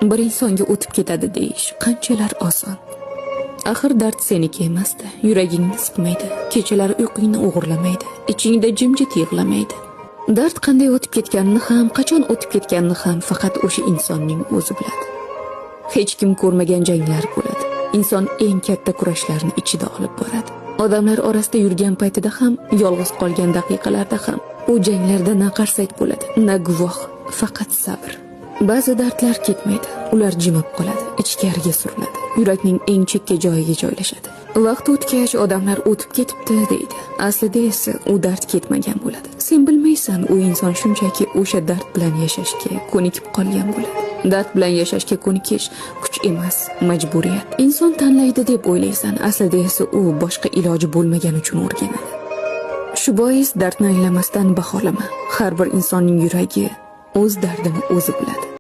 bir insonga o'tib ketadi deyish qanchalar oson. Axir dard seniki emasdi, yuragingni siqmaydi, kechalari uyqungni o'g'irlamaydi, ichingda jimjit yig'lamaydi. Dard qanday o'tib ketganini ham, qachon o'tib ketganini ham faqat o'sha insonning o'zi biladi. Hech kim ko'rmagan janglar bo'ladi. Inson eng katta kurashlarni ichida olib boradi. Odamlar orasida yurgan paytida ham, yolg'iz qolgan daqiqalarda ham u janglarda na qarsak bo'ladi, na guvoh, faqat sabr. Ba'zi dardlar ketmaydi, ular jimib qoladi, ichkariga suriladi, yurakning eng chekka joyiga joylashadi. Vaqt o'tgach odamlar o'tib ketibdi deydi. Aslida esa u dard ketmagan bo'ladi. Sen bilmaysan, u inson shunchaki o'sha dard bilan yashashga ko'nikib qolgan bo'ladi. Dard bilan yashashga ko'nikish kuch emas, majburiyat. Inson tanlaydi deb o'ylaysan, aslida esa u boshqa iloji bo'lmagani uchun o'rganadi. Shu bois dardni anglamasdan baholama. Har bir insonning yuragi o'z dardini o'zi biladi.